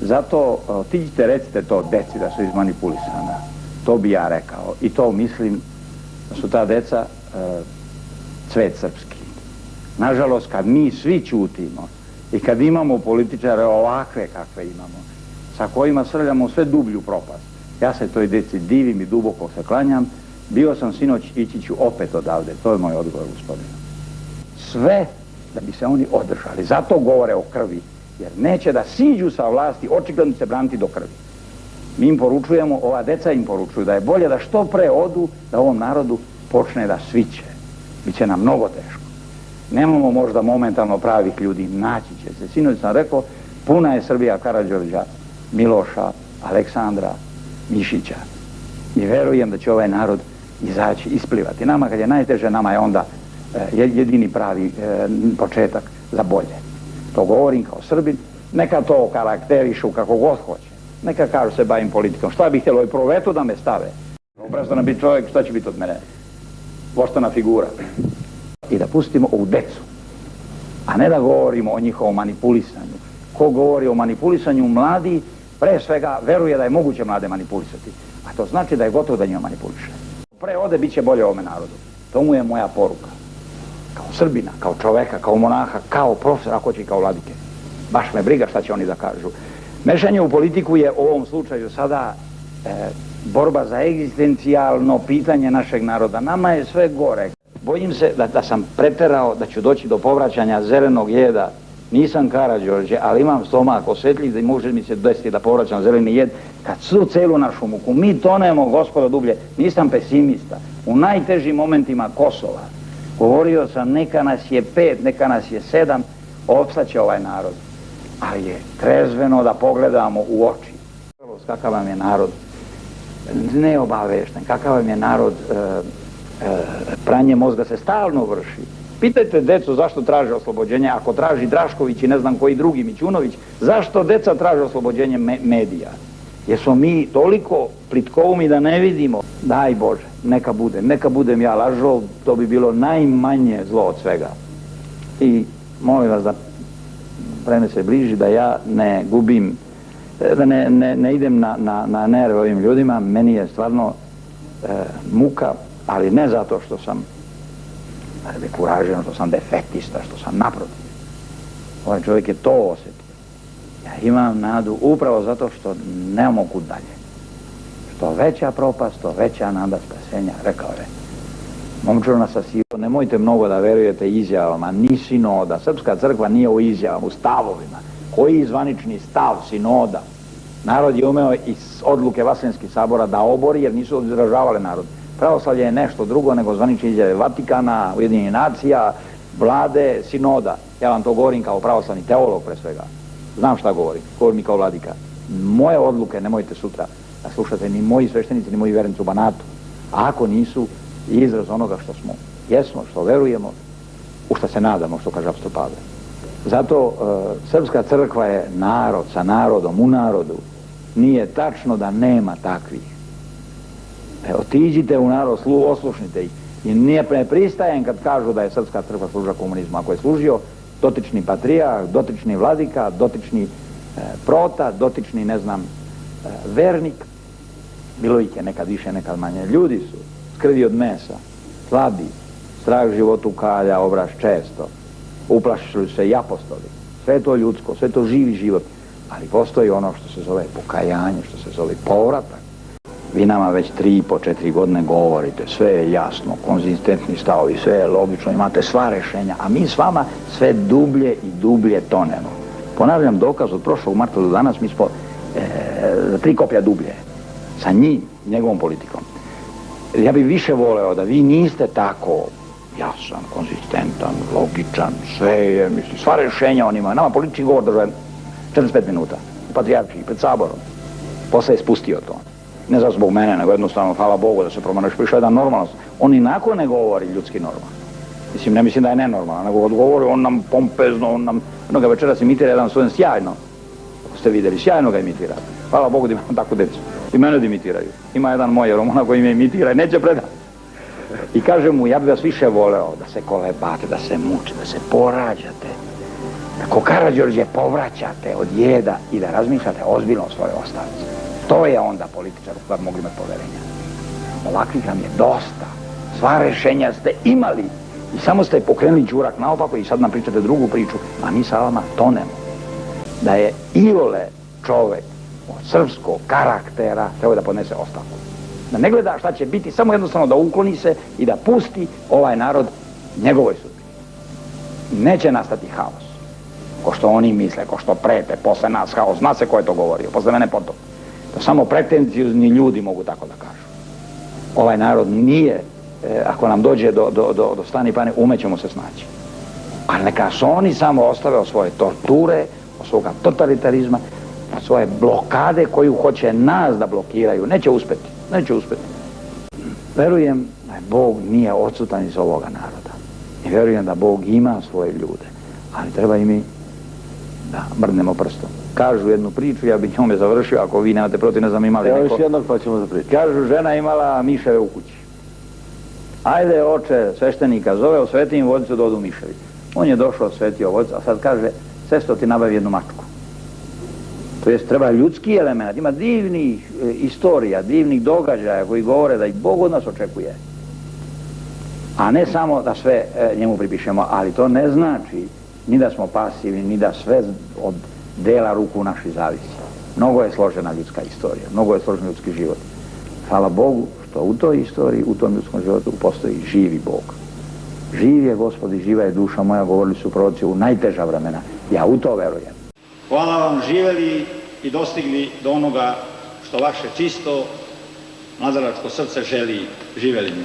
Zato otiđite, recite to deci da su izmanipulisana. To bi ja rekao. I to mislim da su ta deca cvet srpski. Nažalost, kad mi svi ćutimo i kad imamo političare ovakve kakve imamo, sa kojima srljamo sve dublju propast, ja se toj deci divim i duboko se klanjam. Bio sam sinoć, ići ću opet odavde. To je moj odgovor, gospodine. Sve da bi se oni održali. Zato govore o krvi. Jer neće da siđu sa vlasti, očigledno se braniti do krvi. Mi im poručujemo, ova deca im poručuju da je bolje da što pre odu, da ovom narodu počne da sviće. Biće nam mnogo teško. Nemamo možda momentalno pravih ljudi, naći će se. Sinoć sam rekao, puna je Srbija Karađorđa, Miloša, Aleksandra, Mišića. I verujem da će ovaj narod izaći, isplivati. Nama kad je najteže, nama je onda jedini pravi početak za bolje. To govorim kao Srbin, neka to karakterišu kako god hoće. Neka kažu se bavim politikom. Šta bih htjelo i provetu da me stave? Obrazovana biti čovjek, šta će biti od mene? Voštana figura. I da pustimo ovu decu, a ne da govorimo o njihovom manipulisanju. Ko govori o manipulisanju mladi, pre svega veruje da je moguće mlade manipulisati. A to znači da je gotovo da njima manipuliše. Pre ode bit će bolje ovome narodu. To mu je moja poruka. Kao Srbina, kao čoveka, kao monaha, kao profesora, ako će i kao vladike. Baš me briga šta će oni da kažu. Mešanje u politiku je u ovom slučaju sada borba za egzistencijalno pitanje našeg naroda. Nama je sve gore. Bojim se da sam preterao, da ću doći do povraćanja zelenog jeda. Nisam Karađorđe, ali imam stomak osjetljiv da može mi se desiti da povraćam zeleni jed. Kad su celu našu muku, mi tonemo, gospodo, dublje. Nisam pesimista. U najtežim momentima Kosova govorio sam, neka nas je 5, neka nas je 7, opstaće ovaj narod. Ali je trezveno da pogledamo u oči. Kakav vam je narod neobavešten, kakav vam je narod, pranje mozga se stalno vrši. Pitajte decu zašto traže oslobođenje, ako traži Drašković i ne znam koji drugi, Mićunović, zašto deca traže oslobođenje medija? Jer smo mi toliko plitkoumi da ne vidimo. Daj Bože, neka budem ja lažov, to bi bilo najmanje zlo od svega. I molim vas da vreme se bliži, da ja ne gubim, da ne idem na nerve ovim ljudima. Meni je stvarno muka, ali ne zato što sam dekuražen, što sam defetista, što sam naprotiv. Ovaj čovjek je to osjetio. Ja imam nadu upravo zato što nemamo kud dalje. Što veća propast, to veća nada spasenja, rekao je momčurna sa silom. Nemojte mnogo da verujete izjavama, ni sinoda. Srpska crkva nije u izjavama, u stavovima. Koji je zvanični stav sinoda? Narod je umeo iz odluke Vaseljenskih sabora da obori, jer nisu izražavale narod. Pravoslavlje je nešto drugo nego zvanične izjave Vatikana, Ujedinjenih nacija, vlade, sinoda. Ja vam to govorim kao pravoslavni teolog pre svega. Znam šta govorim mi kao vladika. Moje odluke nemojte sutra da slušate ni moji sveštenici, ni moji vernici u Banatu. A ako nisu, izraz onoga što smo, jesmo, što verujemo, u što se nadamo, što kaže apostol Pavle. Zato Srpska crkva je narod sa narodom, u narodu. Nije tačno da nema takvih. Otiđite u narod, oslušnite ih. I ne pristajem kad kažu da je Srpska crkva služila komunizmu. Ako je služio dotični patrijarh, dotični vladika, dotični prota, dotični, ne znam, vernik, bilo ih je nekad više, nekad manje. Ljudi su skrvi od mesa, slabi, strah životu kalja, obraz često. Uplašili se i apostoli. Sve je to ljudsko, sve je to živi život. Ali postoji ono što se zove pokajanje, što se zove povratak. Vi nama već 3,5-4 godine govorite, sve je jasno, konzistentni stavovi, sve je logično, imate sva rešenja, a mi s vama sve dublje i dublje tonemo. Ponavljam, dokaz od prošlog marta do danas, mi smo 3 koplja dublje sa njegovom politikom. Ja bih više voleo da vi niste tako jasan, konzistentan, logičan, sve je, mislim, sva rešenja on ima. Nama politički govor država 45 minuta, u Patrijaršiji, pred Saborom. Posle je spustio to. Ne zato zbog mene, nego jednostavno, hvala Bogu da se promanaš, prišao jedan normalnost. On inako ne govori ljudski normalno. Mislim, ne mislim da je nenormalan, nego odgovori, on nam pompezno, on nam, jednoga večeras imitira jedan student sjajno. Ako ste vidjeli, sjajno ga imitira. Hvala Bogu da imam takvu decu. I mene da imitiraju. Ima jedan moj Romana koji me imitira i neće predati. I kaže mu, ja bih vas više voleo da se kolebate, da se mučite, da se porađate. Ko Karađorđe povraćate od jeda i da razmišljate ozbiljno o svojoj ostavci. To je onda političar u kojem mogli imati poverenja. Ovakvih nam je dosta. Sva rešenja ste imali i samo ste pokrenuli đurak naopako i sad nam pričate drugu priču, a mi sa vama tonemo. Da je iole čovek od srpskog karaktera treba da podnese ostavku. Da ne gleda šta će biti, samo jednostavno da ukloni se i da pusti ovaj narod njegovoj sudbini. Neće nastati haos. Ko što oni misle, ko što prete, posle nas haos, zna se ko je to govorio, posle mene potom. To samo pretenciozni ljudi mogu tako da kažu. Ovaj narod nije, ako nam dođe do stani pane, umećemo se snaći. Ali neka se oni samo ostave od svoje torture, od svoga totalitarizma, od svoje blokade koju hoće nas da blokiraju. Neće uspeti, neće uspeti. Verujem da Bog nije odsutan iz ovoga naroda. I verujem da Bog ima svoje ljude. Ali treba i mi da mrdnemo prstom. Kažu jednu priču, ja bih njome završio, ako vi nemate protiv, ne znam imali neko. Evo još jednog pa ćemo zapričati. Kažu, žena imala miševe u kući. Ajde, oče sveštenika zove, osveti im vodicu da odu miševi. On je došao, osvetio vodicu, a sad kaže, sestro ti nabavi jednu mačku. To jest, treba ljudski element, ima divnih istorija, divnih događaja koji govore da i Bog od nas očekuje. A ne samo da sve njemu pripišemo, ali to ne znači ni da smo pasivni, ni da sve od dela ruku naših zavisi. Mnogo je složena ljudska istorija, mnogo je složen ljudski život. Hvala Bogu što u toj istoriji, u tom ljudskom životu postoji živi Bog. Živ je Gospod i živa je duša moja, govorili su proroci u najteža vremena. Ja u to verujem. Hvala vam, živeli i dostigli do onoga što vaše čisto, mladalačko srce želi. Živeli mi.